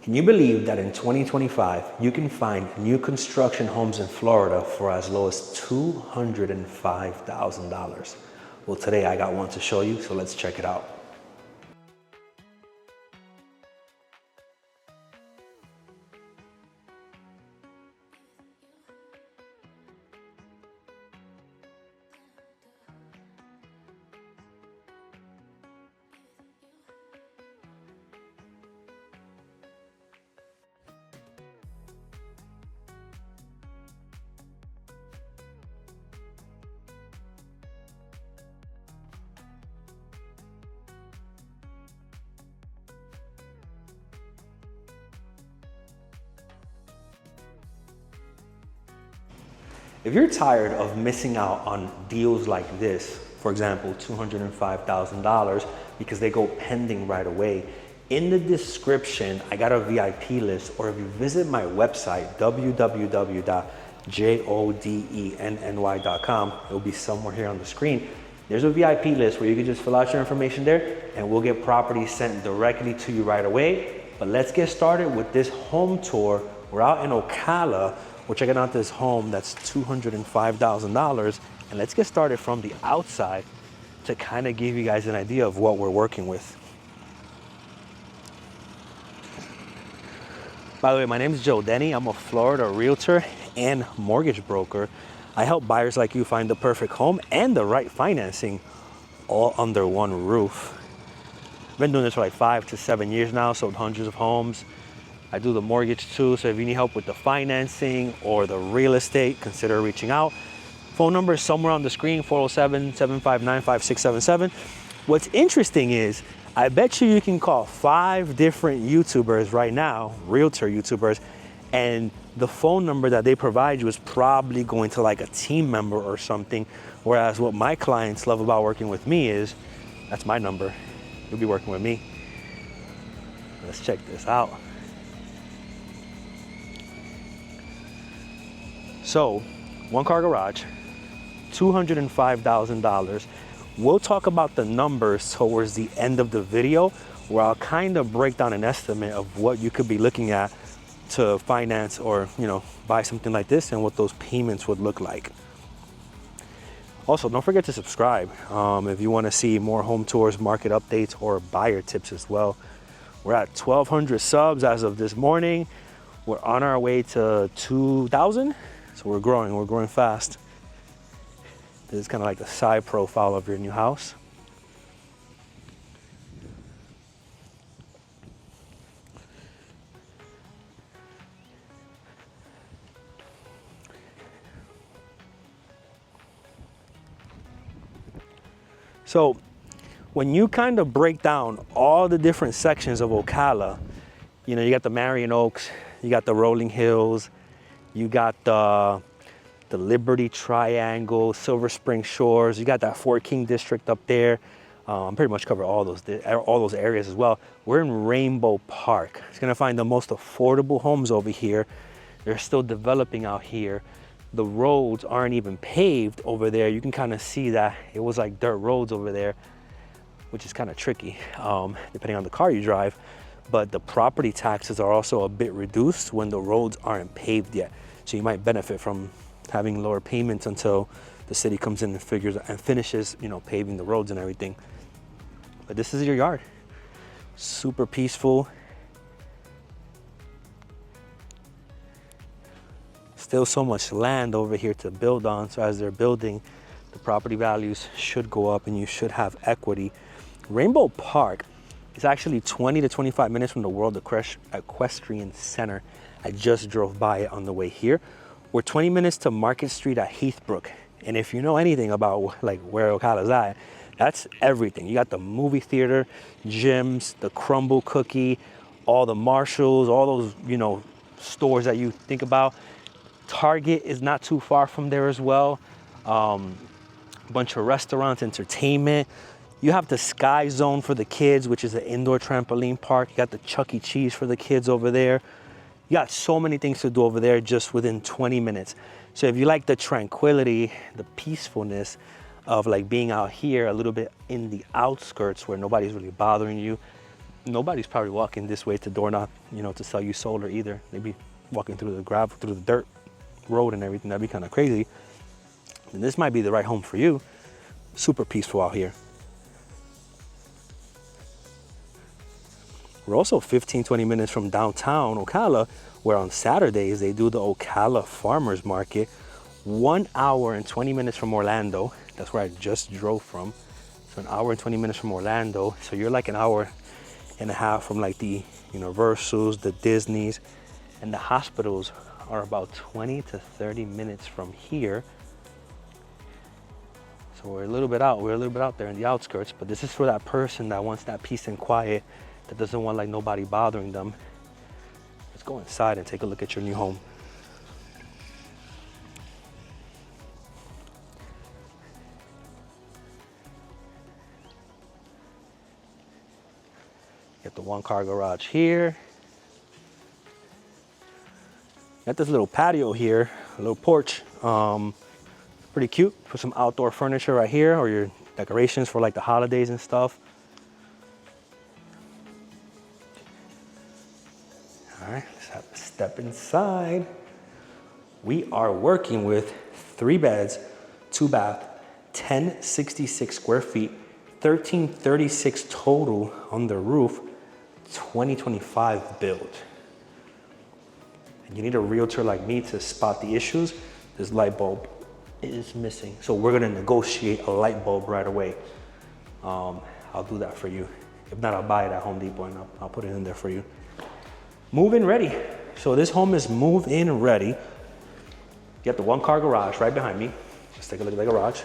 Can you believe that in 2025, you can find new construction homes in Florida for as low as $205,000? Well, today I got one to show you, so let's check it out. If you're tired of missing out on deals like this, for example, $205,000 because they go pending right away, in the description, I got a VIP list, or if you visit my website, www.jodenny.com, it'll be somewhere here on the screen. There's a VIP list where you can just fill out your information there and we'll get properties sent directly to you right away. But let's get started with this home tour. We're out in Ocala. We're checking out this home that's $205,000, and let's get started from the outside to kind of give you guys an idea of what we're working with. By the way, my name is Jodenny. I'm a Florida realtor and mortgage broker. I help buyers like you find the perfect home and the right financing all under one roof. I've been doing this for like 5 to 7 years now, sold hundreds of homes. I do the mortgage too, so if you need help with the financing or the real estate, consider reaching out. Phone number is somewhere on the screen, 407-759-5677. What's interesting is, I bet you can call 5 different YouTubers right now, realtor YouTubers, and the phone number that they provide you is probably going to like a team member or something, whereas what my clients love about working with me is, that's my number. You'll be working with me. Let's check this out. So, 1-car garage, $205,000. We'll talk about the numbers towards the end of the video, where I'll kind of break down an estimate of what you could be looking at to finance or, buy something like this and what those payments would look like. Also, don't forget to subscribe if you want to see more home tours, market updates, or buyer tips as well. We're at 1,200 subs as of this morning. We're on our way to 2,000. So we're growing fast. This is kind of like the side profile of your new house. So when you kind of break down all the different sections of Ocala, you got the Marion Oaks, you got the Rolling Hills, you got the Liberty Triangle, Silver Spring Shores. You got that Fort King district up there. Pretty much cover all those areas as well. We're in Rainbow Park. It's gonna find the most affordable homes over here. They're still developing out here. The roads aren't even paved over there. You can kind of see that it was like dirt roads over there, which is kind of tricky, depending on the car you drive. But the property taxes are also a bit reduced when the roads aren't paved yet. So you might benefit from having lower payments until the city comes in and finishes, paving the roads and everything. But this is your yard. Super peaceful. Still so much land over here to build on. So as they're building, the property values should go up and you should have equity. Rainbow Park is actually 20 to 25 minutes from the World Equestrian Center. I just drove by it on the way here. We're 20 minutes to Market Street at Heathbrook. And if you know anything about like where Ocala's at, that's everything. You got the movie theater, gyms, the Crumble Cookie, all the Marshalls, all those, stores that you think about. Target is not too far from there as well. A bunch of restaurants, entertainment. You have the Sky Zone for the kids, which is an indoor trampoline park. You got the Chuck E. Cheese for the kids over there. You got so many things to do over there just within 20 minutes. So if you like the tranquility, the peacefulness of like being out here a little bit in the outskirts where nobody's really bothering you, Nobody's probably walking this way to door knock, to sell you solar either. They'd be walking through the gravel, through the dirt road and everything. That'd be kind of crazy. And this might be the right home for you. Super peaceful out here. We're also 15-20 minutes from downtown Ocala, where on Saturdays they do the Ocala Farmers Market. 1 hour and 20 minutes from Orlando. That's where I just drove from. So an hour and 20 minutes from Orlando. So you're like an hour and a half from like the Universals, the Disneys, and the hospitals are about 20 to 30 minutes from here. So we're a little bit out there in the outskirts, but this is for that person that wants that peace and quiet, that doesn't want like nobody bothering them. Let's go inside and take a look at your new home. Got the 1-car garage here. Got this little patio here, a little porch. Pretty cute. Put some outdoor furniture right here, or your decorations for like the holidays and stuff. All right, let's have a step inside. We are working with 3 beds, 2 bath, 1066 square feet, 1336 total on the roof, 2025 build. And you need a realtor like me to spot the issues. This light bulb is missing, so we're gonna negotiate a light bulb right away. I'll do that for you. If not, I'll buy it at Home Depot and I'll put it in there for you. Move-in ready. So this home is move-in ready. You got the 1-car garage right behind me. Let's take a look at the garage.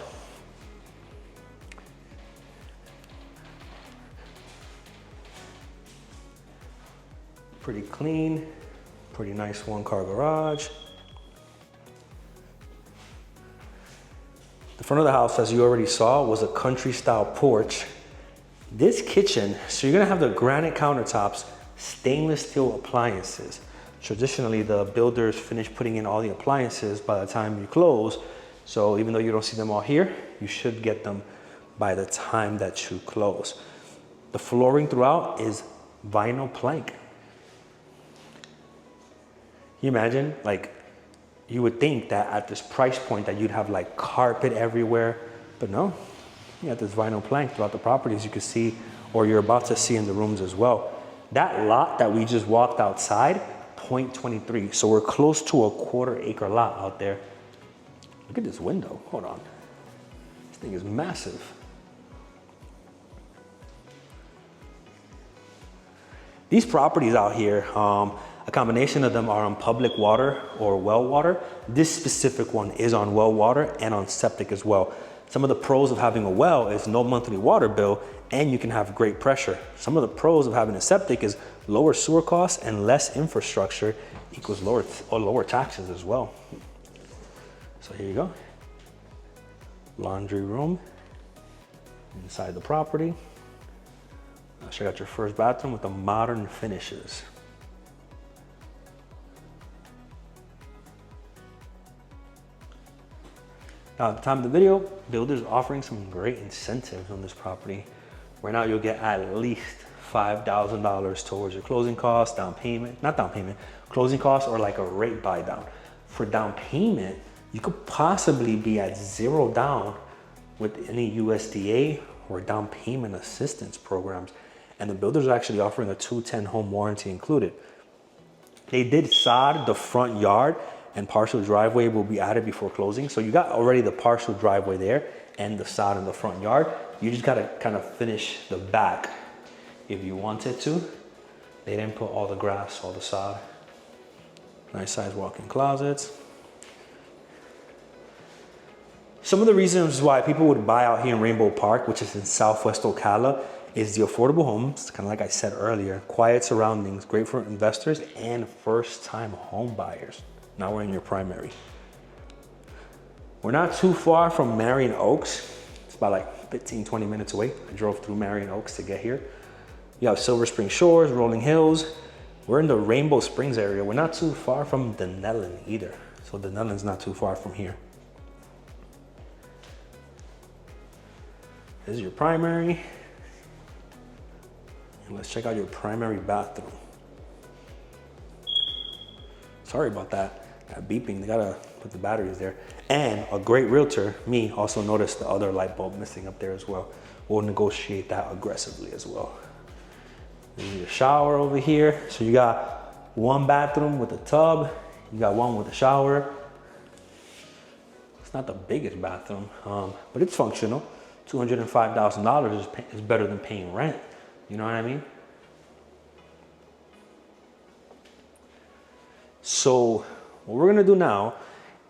Pretty clean, pretty nice 1-car garage. The front of the house, as you already saw, was a country style porch. This kitchen, so you're gonna have the granite countertops, stainless steel appliances. Traditionally, the builders finish putting in all the appliances by the time you close. So even though you don't see them all here, you should get them by the time that you close. The flooring throughout is vinyl plank. Can you imagine? Like, you would think that at this price point that you'd have like carpet everywhere, but no. You got this vinyl plank throughout the properties you can see, or you're about to see in the rooms as well. That lot that we just walked outside, 0.23. So we're close to a 1/4 acre lot out there. Look at this window, hold on. This thing is massive. These properties out here, a combination of them are on public water or well water. This specific one is on well water and on septic as well. Some of the pros of having a well is no monthly water bill, and you can have great pressure. Some of the pros of having a septic is lower sewer costs and less infrastructure equals lower taxes as well. So here you go. Laundry room inside the property. I'll check out your first bathroom with the modern finishes. Now, at the time of the video, builders are offering some great incentives on this property. Right now, you'll get at least $5,000 towards your closing costs, down payment, not down payment, closing costs, or like a rate buy down. For down payment, you could possibly be at 0 down with any USDA or down payment assistance programs. And the builders are actually offering a 210 home warranty included. They did sod the front yard, and partial driveway will be added before closing. So you got already the partial driveway there and the sod in the front yard. You just gotta kind of finish the back if you wanted to. They didn't put all the grass, all the sod. Nice size walk-in closets. Some of the reasons why people would buy out here in Rainbow Park, which is in Southwest Ocala, is the affordable homes, kind of like I said earlier, quiet surroundings, great for investors and first-time home buyers. Now we're in your primary. We're not too far from Marion Oaks. It's about like 15, 20 minutes away. I drove through Marion Oaks to get here. You have Silver Spring Shores, Rolling Hills. We're in the Rainbow Springs area. We're not too far from Denellen either. So Denellen's not too far from here. This is your primary. And let's check out your primary bathroom. Sorry about that beeping. They gotta put the batteries there. And a great realtor, me, also noticed the other light bulb missing up there as well. We'll negotiate that aggressively as well. There's your shower over here. So you got one bathroom with a tub. You got one with a shower. It's not the biggest bathroom, but it's functional. $205,000 is better than paying rent. You know what I mean? So what we're gonna do now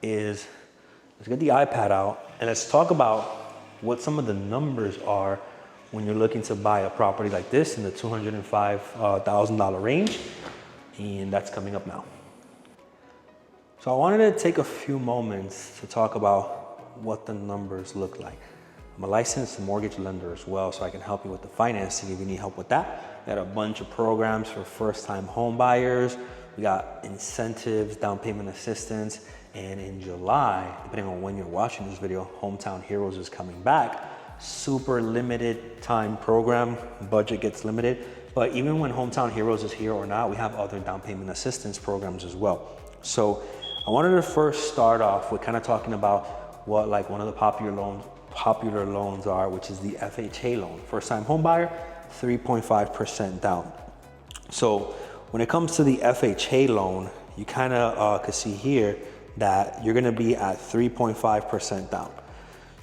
is let's get the iPad out and let's talk about what some of the numbers are when you're looking to buy a property like this in the $205,000 range, and that's coming up now. So I wanted to take a few moments to talk about what the numbers look like. I'm a licensed mortgage lender as well, so I can help you with the financing if you need help with that. We got a bunch of programs for first-time home buyers. We got incentives, down payment assistance, and in July, depending on when you're watching this video, Hometown Heroes is coming back. Super limited time program, budget gets limited, but even when Hometown Heroes is here or not, we have other down payment assistance programs as well. So I wanted to first start off with kind of talking about what like one of the popular loans are, which is the FHA loan. First time home buyer, 3.5% down. So when it comes to the FHA loan, you kind of could see here that you're gonna be at 3.5% down.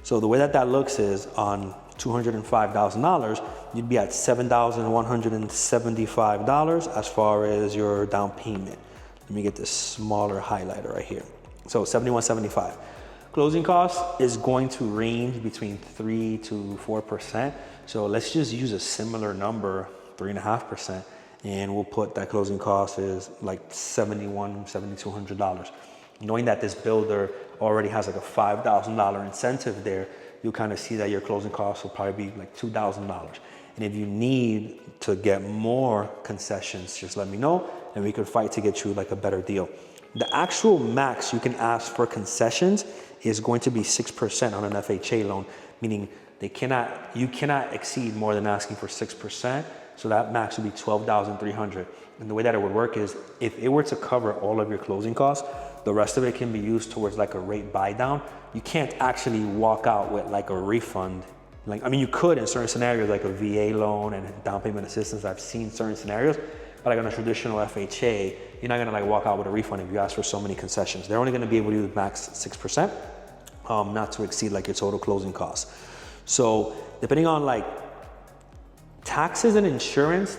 So the way that looks is on $205,000, you'd be at $7,175 as far as your down payment. Let me get this smaller highlighter right here. So $7,175. Closing cost is going to range between 3 to 4%. So let's just use a similar number, 3.5%. And we'll put that closing cost is like $7,200. Knowing that this builder already has like a $5,000 incentive there, you'll kind of see that your closing costs will probably be like $2,000. And if you need to get more concessions, just let me know and we could fight to get you like a better deal. The actual max you can ask for concessions is going to be 6% on an FHA loan, meaning you cannot exceed more than asking for 6%. So that max would be $12,300. And the way that it would work is if it were to cover all of your closing costs, the rest of it can be used towards like a rate buy down. You can't actually walk out with like a refund. Like, I mean, you could in certain scenarios, like a VA loan and down payment assistance. I've seen certain scenarios, but like on a traditional FHA, you're not gonna like walk out with a refund if you ask for so many concessions. They're only gonna be able to use max 6%, not to exceed like your total closing costs. So depending on like taxes and insurance,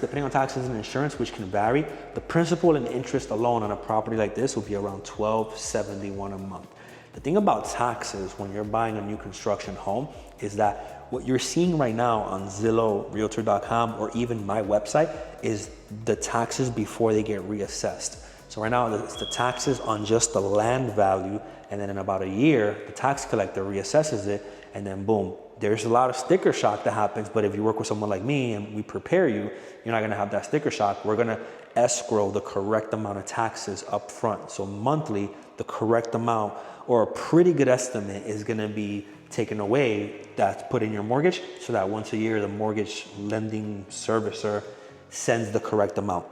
which can vary, the principal and interest alone on a property like this will be around $1,271 a month. The thing about taxes when you're buying a new construction home is that what you're seeing right now on Zillow, Realtor.com, or even my website is the taxes before they get reassessed. So right now it's the taxes on just the land value, and then in about a year, the tax collector reassesses it, and then boom, there's a lot of sticker shock that happens, but if you work with someone like me and we prepare you, you're not gonna have that sticker shock. We're gonna escrow the correct amount of taxes up front. So monthly, the correct amount or a pretty good estimate is gonna be taken away that's put in your mortgage so that once a year, the mortgage lending servicer sends the correct amount.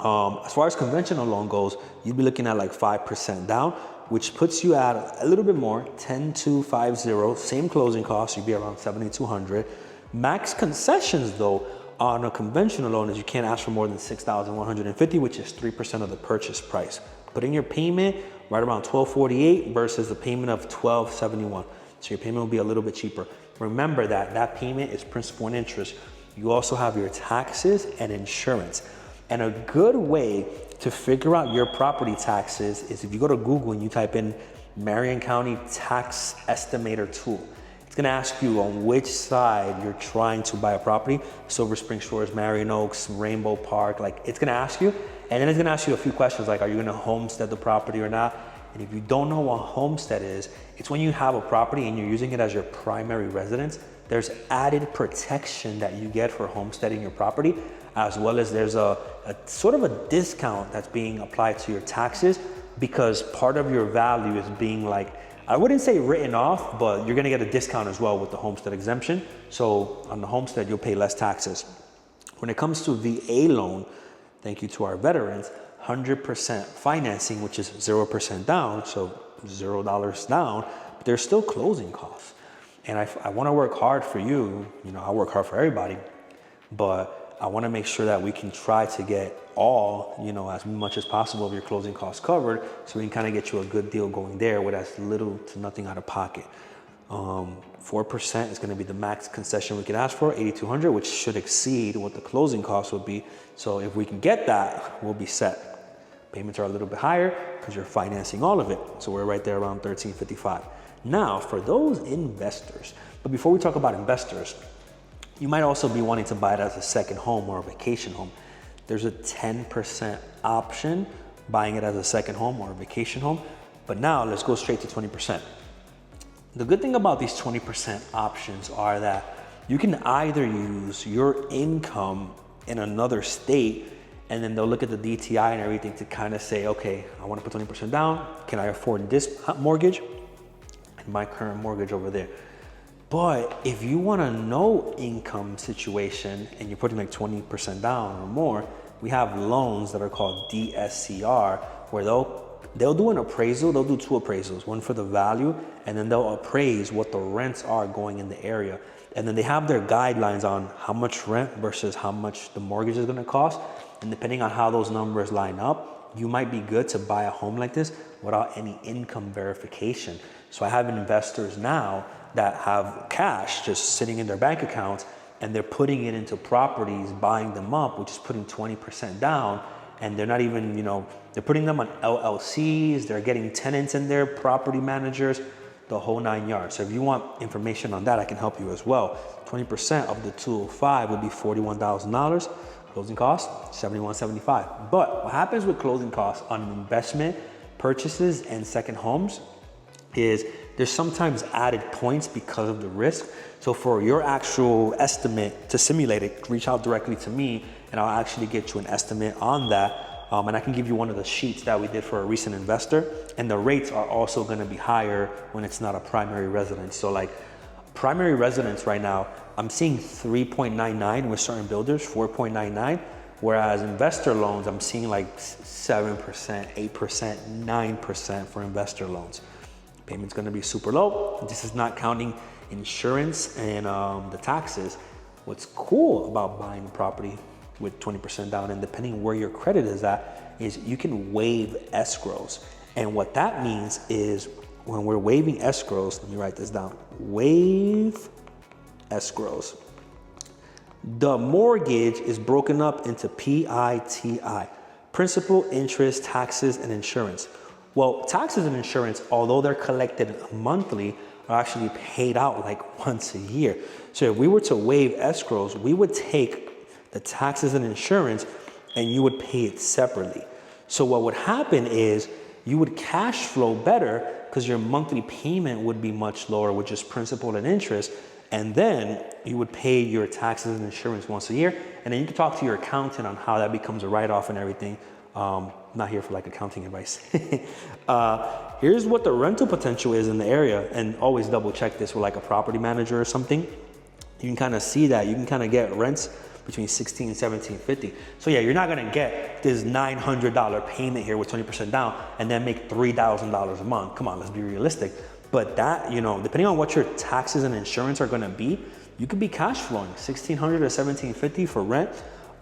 As far as conventional loan goes, you'd be looking at like 5% down, which puts you at a little bit more, 10,250, same closing cost, you'd be around 7,200. Max concessions though, on a conventional loan is you can't ask for more than 6,150, which is 3% of the purchase price. Putting your payment right around 1,248 versus the payment of 1,271. So your payment will be a little bit cheaper. Remember that payment is principal and interest. You also have your taxes and insurance. And a good way to figure out your property taxes is if you go to Google and you type in Marion County Tax Estimator Tool. It's gonna ask you on which side you're trying to buy a property. Silver Spring Shores, Marion Oaks, Rainbow Park, like it's gonna ask you. And then it's gonna ask you a few questions like, are you gonna homestead the property or not? And if you don't know what homestead is, it's when you have a property and you're using it as your primary residence. There's added protection that you get for homesteading your property, as well as there's a sort of a discount that's being applied to your taxes because part of your value is being like, I wouldn't say written off, but you're gonna get a discount as well with the homestead exemption. So on the homestead, you'll pay less taxes. When it comes to VA loan, thank you to our veterans, 100% financing, which is 0% down, so $0 down, but there's still closing costs. And I want to work hard for you. You know, I work hard for everybody, but I want to make sure that we can try to get all, you know, as much as possible of your closing costs covered, so we can kind of get you a good deal going there with as little to nothing out of pocket. 4% is going to be the max concession we can ask for, $8,200, which should exceed what the closing costs would be. So if we can get that, we'll be set. Payments are a little bit higher because you're financing all of it. So we're right there around $1,355. Now, for those investors, but before we talk about investors, you might also be wanting to buy it as a second home or a vacation home. There's a 10% option buying it as a second home or a vacation home. But now let's go straight to 20%. The good thing about these 20% options are that you can either use your income in another state, and then they'll look at the DTI and everything to kind of say, okay, I want to put 20% down. Can I afford this mortgage and my current mortgage over there? But if you want a no income situation and you're putting like 20% down or more, we have loans that are called DSCR, where they'll do an appraisal. They'll do two appraisals, one for the value, and then they'll appraise what the rents are going in the area. And then they have their guidelines on how much rent versus how much the mortgage is going to cost. And depending on how those numbers line up, you might be good to buy a home like this without any income verification. So I have investors now that have cash just sitting in their bank accounts, and they're putting it into properties, buying them up, which is putting 20% down. And they're not even, you know, they're putting them on LLCs, they're getting tenants in there, property managers, the whole 9 yards. So if you want information on that, I can help you as well. 20% of the 205 would be $41,000. Closing costs, $71.75. But what happens with closing costs on investment purchases and second homes is there's sometimes added points because of the risk. So for your actual estimate to simulate it, reach out directly to me and I'll actually get you an estimate on that. And I can give you one of the sheets that we did for a recent investor. And the rates are also going to be higher when it's not a primary residence. So like primary residence right now, I'm seeing 3.99 with certain builders, 4.99. Whereas investor loans, I'm seeing like 7%, 8%, 9% for investor loans. Payment's going to be super low. This is not counting insurance and the taxes. What's cool about buying a property with 20% down, and depending on where your credit is at, is you can waive escrows. And what that means is when we're waiving escrows, let me write this down, waive escrows. The mortgage is broken up into PITI, principal, interest, taxes, and insurance. Well, taxes and insurance, although they're collected monthly, are actually paid out like once a year. So if we were to waive escrows, we would take the taxes and insurance and you would pay it separately. So what would happen is you would cash flow better because your monthly payment would be much lower with just principal and interest. And then you would pay your taxes and insurance once a year. And then you can talk to your accountant on how that becomes a write-off and everything. Not here for like accounting advice. Here's what the rental potential is in the area. And always double check this with like a property manager or something. You can kind of see that. You can kind of get rents between $1,600 and $1,750. So yeah, you're not gonna get this $900 payment here with 20% down and then make $3,000 a month. Come on, let's be realistic. But that, you know, depending on what your taxes and insurance are gonna be, you could be cash flowing $1,600 to $1,750 for rent.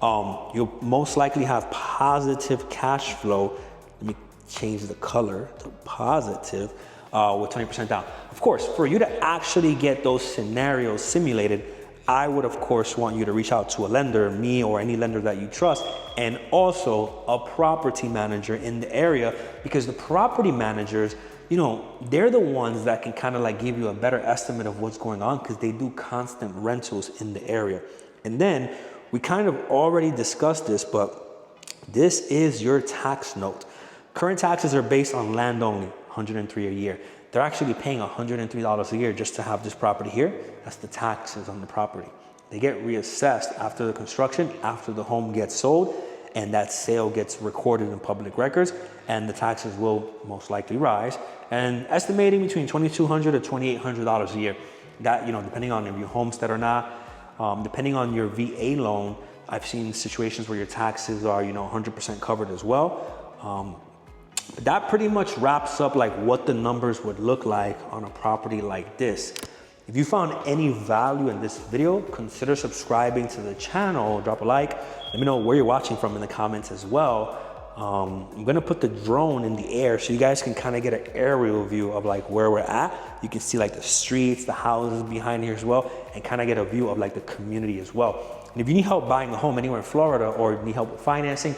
You'll most likely have positive cash flow. Let me change the color to positive with 20% down. Of course, for you to actually get those scenarios simulated, I would, of course, want you to reach out to a lender, me or any lender that you trust, and also a property manager in the area, because the property managers, you know, they're the ones that can kind of like give you a better estimate of what's going on because they do constant rentals in the area. And then we kind of already discussed this, but this is your tax note. Current taxes are based on land only, $103 a year. They're actually paying $103 a year just to have this property here. That's the taxes on the property. They get reassessed after the construction, after the home gets sold, and that sale gets recorded in public records, and the taxes will most likely rise. And estimating between $2,200 to $2,800 a year. That, you know, depending on if you homestead or not, depending on your VA loan, I've seen situations where your taxes are, 100% covered as well. But that pretty much wraps up like what the numbers would look like on a property like this. If you found any value in this video, consider subscribing to the channel, drop a like, let me know where you're watching from in the comments as well. I'm gonna put the drone in the air so you guys can kind of get an aerial view of like where we're at. You can see like the streets, the houses behind here as well, and kind of get a view of like the community as well. And if you need help buying a home anywhere in Florida, or need help with financing,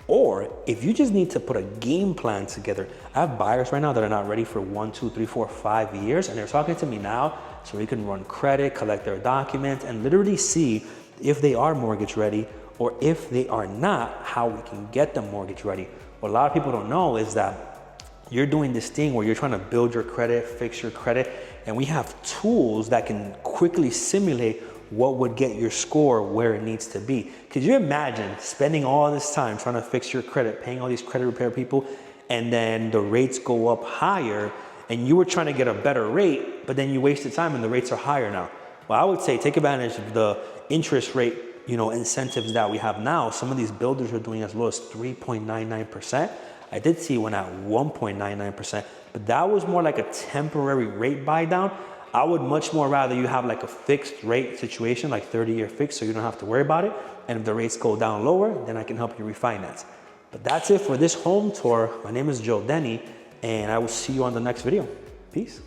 or if you just need to put a game plan together, I have buyers right now that are not ready for 1, 2, 3, 4, 5 years, and they're talking to me now so we can run credit, collect their documents, and literally see if they are mortgage ready, or if they are not, how we can get them mortgage ready. What a lot of people don't know is that you're doing this thing where you're trying to build your credit, fix your credit, and we have tools that can quickly simulate what would get your score where it needs to be. Could you imagine spending all this time trying to fix your credit, paying all these credit repair people, and then the rates go up higher, and you were trying to get a better rate, but then you wasted time and the rates are higher now? Well, I would say take advantage of the interest rate incentives that we have now. Some of these builders are doing as low as 3.99%. I did see one at 1.99%, but that was more like a temporary rate buy down. I would much more rather you have like a fixed rate situation, like 30-year fixed, so you don't have to worry about it. And if the rates go down lower, then I can help you refinance. But that's it for this home tour. My name is Joe Denny, and I will see you on the next video. Peace.